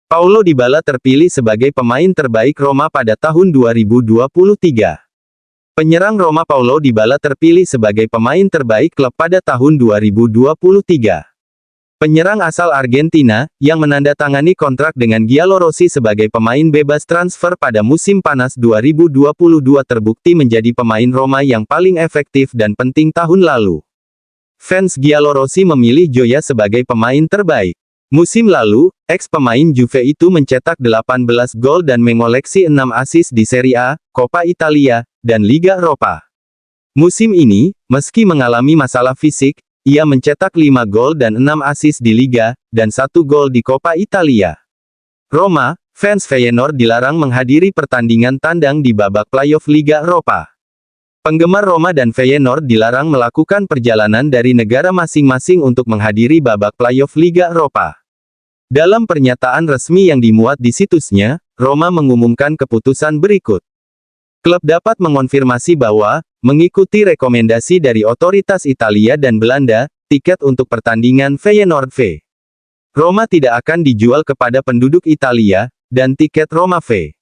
Paulo Dybala terpilih sebagai pemain terbaik Roma pada tahun 2023. Penyerang Roma Paulo Dybala terpilih sebagai pemain terbaik klub pada tahun 2023. Penyerang asal Argentina, yang menandatangani kontrak dengan Giallorossi sebagai pemain bebas transfer pada musim panas 2022 terbukti menjadi pemain Roma yang paling efektif dan penting tahun lalu. Fans Giallorossi memilih Gioia sebagai pemain terbaik. Musim lalu, ex-pemain Juve itu mencetak 18 gol dan mengoleksi 6 assist di Serie A, Coppa Italia, dan Liga Eropa. Musim ini, meski mengalami masalah fisik, ia mencetak 5 gol dan 6 assist di Liga, dan 1 gol di Coppa Italia. Roma, fans Feyenoord dilarang menghadiri pertandingan tandang di babak playoff Liga Eropa. Penggemar Roma dan Feyenoord dilarang melakukan perjalanan dari negara masing-masing untuk menghadiri babak playoff Liga Eropa. Dalam pernyataan resmi yang dimuat di situsnya, Roma mengumumkan keputusan berikut. Klub dapat mengonfirmasi bahwa, mengikuti rekomendasi dari otoritas Italia dan Belanda, tiket untuk pertandingan Feyenoord V. Roma tidak akan dijual kepada penduduk Italia, dan tiket Roma V.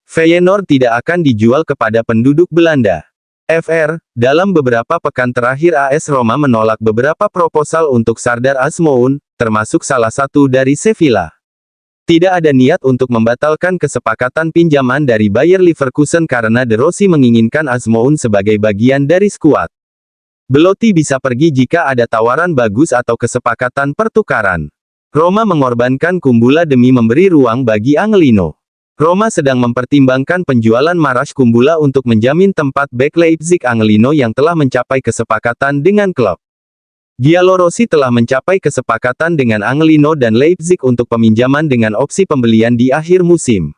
Feyenoord tidak akan dijual kepada penduduk Belanda. Fr. Dalam beberapa pekan terakhir AS Roma menolak beberapa proposal untuk Sardar Azmoun, termasuk salah satu dari Sevilla. Tidak ada niat untuk membatalkan kesepakatan pinjaman dari Bayer Leverkusen karena De Rossi menginginkan Azmoun sebagai bagian dari skuad. Belotti bisa pergi jika ada tawaran bagus atau kesepakatan pertukaran. Roma mengorbankan Kumbula demi memberi ruang bagi Angelino. Roma sedang mempertimbangkan penjualan Marash Kumbula untuk menjamin tempat bek Leipzig Angelino yang telah mencapai kesepakatan dengan klub. Giallorossi telah mencapai kesepakatan dengan Angelino dan Leipzig untuk peminjaman dengan opsi pembelian di akhir musim.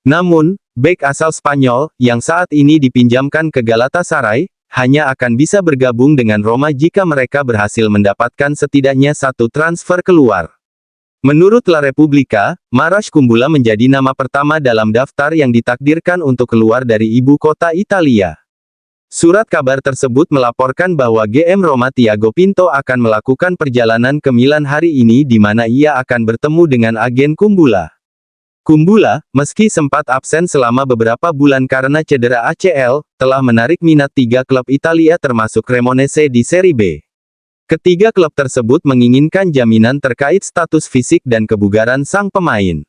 Namun, bek asal Spanyol, yang saat ini dipinjamkan ke Galatasaray, hanya akan bisa bergabung dengan Roma jika mereka berhasil mendapatkan setidaknya satu transfer keluar. Menurut La Repubblica, Marash Kumbula menjadi nama pertama dalam daftar yang ditakdirkan untuk keluar dari ibu kota Italia. Surat kabar tersebut melaporkan bahwa GM Roma Thiago Pinto akan melakukan perjalanan ke Milan hari ini di mana ia akan bertemu dengan agen Kumbula. Kumbula, meski sempat absen selama beberapa bulan karena cedera ACL, telah menarik minat 3 klub Italia termasuk Cremonese di Serie B. Ketiga klub tersebut menginginkan jaminan terkait status fisik dan kebugaran sang pemain.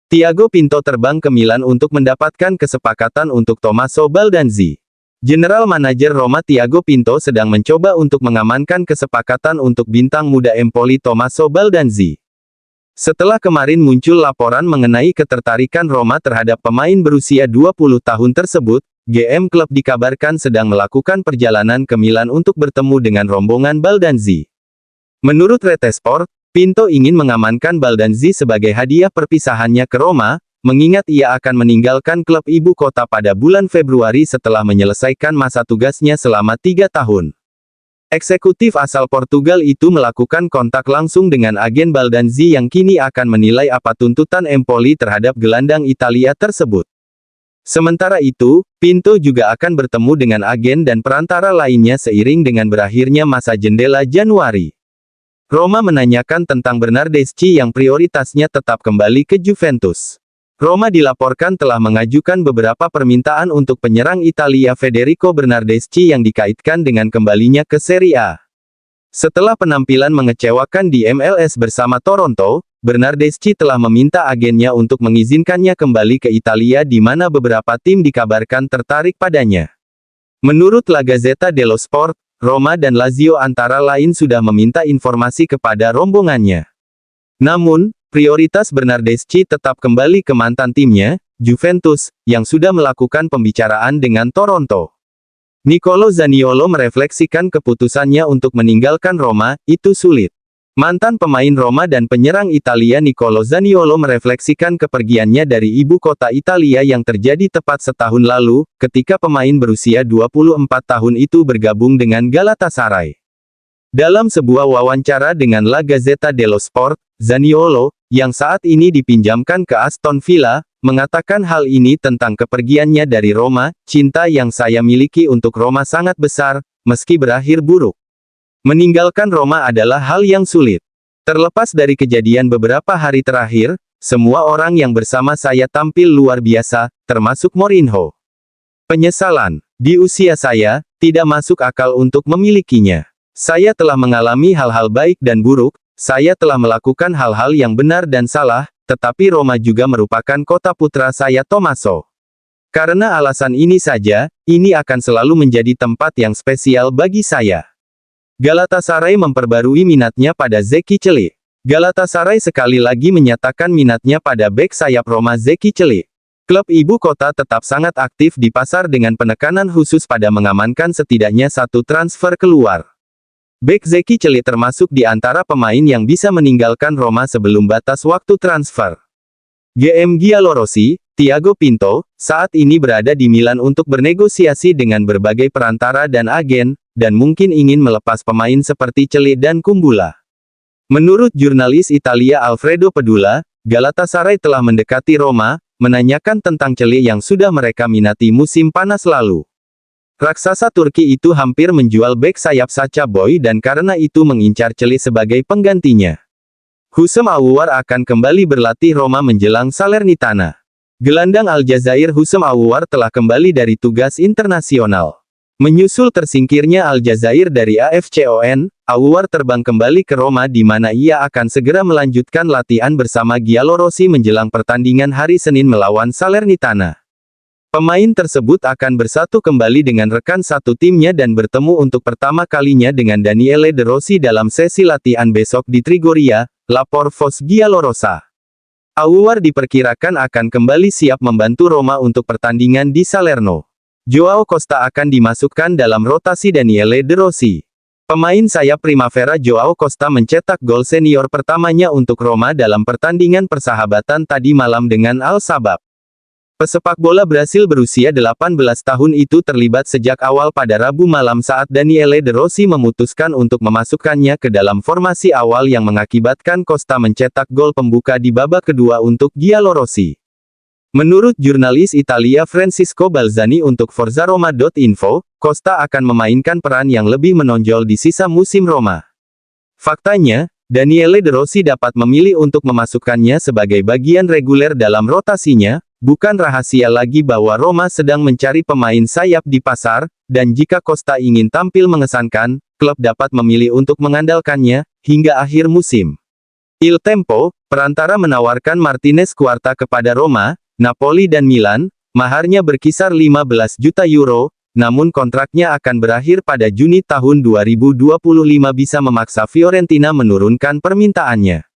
Thiago Pinto terbang ke Milan untuk mendapatkan kesepakatan untuk Tommaso Baldanzi. General Manager Roma Thiago Pinto sedang mencoba untuk mengamankan kesepakatan untuk bintang muda Empoli Tommaso Baldanzi. Setelah kemarin muncul laporan mengenai ketertarikan Roma terhadap pemain berusia 20 tahun tersebut, GM klub dikabarkan sedang melakukan perjalanan ke Milan untuk bertemu dengan rombongan Baldanzi. Menurut Rete Sport, Pinto ingin mengamankan Baldanzi sebagai hadiah perpisahannya ke Roma, mengingat ia akan meninggalkan klub ibu kota pada bulan Februari setelah menyelesaikan masa tugasnya selama 3 tahun. Eksekutif asal Portugal itu melakukan kontak langsung dengan agen Baldanzi yang kini akan menilai apa tuntutan Empoli terhadap gelandang Italia tersebut. Sementara itu, Pinto juga akan bertemu dengan agen dan perantara lainnya seiring dengan berakhirnya masa jendela Januari. Roma menanyakan tentang Bernardeschi yang prioritasnya tetap kembali ke Juventus. Roma dilaporkan telah mengajukan beberapa permintaan untuk penyerang Italia Federico Bernardeschi yang dikaitkan dengan kembalinya ke Serie A. Setelah penampilan mengecewakan di MLS bersama Toronto, Bernardeschi telah meminta agennya untuk mengizinkannya kembali ke Italia di mana beberapa tim dikabarkan tertarik padanya. Menurut La Gazzetta dello Sport, Roma dan Lazio antara lain sudah meminta informasi kepada rombongannya. Namun, prioritas Bernardeschi tetap kembali ke mantan timnya, Juventus, yang sudah melakukan pembicaraan dengan Toronto. Nicolo Zaniolo merefleksikan keputusannya untuk meninggalkan Roma, itu sulit. Mantan pemain Roma dan penyerang Italia Nicolo Zaniolo merefleksikan kepergiannya dari ibu kota Italia yang terjadi tepat setahun lalu, ketika pemain berusia 24 tahun itu bergabung dengan Galatasaray. Dalam sebuah wawancara dengan La Gazzetta dello Sport, Zaniolo, yang saat ini dipinjamkan ke Aston Villa, mengatakan hal ini tentang kepergiannya dari Roma, cinta yang saya miliki untuk Roma sangat besar, meski berakhir buruk. Meninggalkan Roma adalah hal yang sulit. Terlepas dari kejadian beberapa hari terakhir, semua orang yang bersama saya tampil luar biasa, termasuk Mourinho. Penyesalan. Di usia saya, tidak masuk akal untuk memilikinya. Saya telah mengalami hal-hal baik dan buruk, saya telah melakukan hal-hal yang benar dan salah, tetapi Roma juga merupakan kota putra saya Tommaso. Karena alasan ini saja, ini akan selalu menjadi tempat yang spesial bagi saya. Galatasaray memperbarui minatnya pada Zeki Celik. Galatasaray sekali lagi menyatakan minatnya pada bek sayap Roma Zeki Celik. Klub ibu kota tetap sangat aktif di pasar dengan penekanan khusus pada mengamankan setidaknya satu transfer keluar. Bek Zeki Celik termasuk di antara pemain yang bisa meninggalkan Roma sebelum batas waktu transfer. GM Giallorossi, Thiago Pinto, saat ini berada di Milan untuk bernegosiasi dengan berbagai perantara dan agen, dan mungkin ingin melepas pemain seperti Celik dan Kumbula. Menurut jurnalis Italia Alfredo Pedula, Galatasaray telah mendekati Roma, menanyakan tentang Celik yang sudah mereka minati musim panas lalu. Raksasa Turki itu hampir menjual bek sayap Sacha Boey dan karena itu mengincar Celik sebagai penggantinya. Houssem Aouar akan kembali berlatih Roma menjelang Salernitana. Gelandang Aljazair Houssem Aouar telah kembali dari tugas internasional. Menyusul tersingkirnya Aljazair dari AFCON, Aouar terbang kembali ke Roma di mana ia akan segera melanjutkan latihan bersama Giallorossi menjelang pertandingan hari Senin melawan Salernitana. Pemain tersebut akan bersatu kembali dengan rekan satu timnya dan bertemu untuk pertama kalinya dengan Daniele De Rossi dalam sesi latihan besok di Trigoria, lapor Foz Giallorossa. Aouar diperkirakan akan kembali siap membantu Roma untuk pertandingan di Salerno. Joao Costa akan dimasukkan dalam rotasi Daniele De Rossi. Pemain sayap Primavera Joao Costa mencetak gol senior pertamanya untuk Roma dalam pertandingan persahabatan tadi malam dengan Al-Shabab. Pesepak bola Brasil berusia 18 tahun itu terlibat sejak awal pada Rabu malam saat Daniele De Rossi memutuskan untuk memasukkannya ke dalam formasi awal yang mengakibatkan Costa mencetak gol pembuka di babak kedua untuk Giallorossi. Menurut jurnalis Italia Francisco Balzani untuk forzaroma.info, Costa akan memainkan peran yang lebih menonjol di sisa musim Roma. Faktanya, Daniele De Rossi dapat memilih untuk memasukkannya sebagai bagian reguler dalam rotasinya, bukan rahasia lagi bahwa Roma sedang mencari pemain sayap di pasar, dan jika Costa ingin tampil mengesankan, klub dapat memilih untuk mengandalkannya, hingga akhir musim. Il Tempo, perantara menawarkan Martinez Cuarta kepada Roma, Napoli dan Milan, maharnya berkisar 15 juta euro, namun kontraknya akan berakhir pada Juni tahun 2025 bisa memaksa Fiorentina menurunkan permintaannya.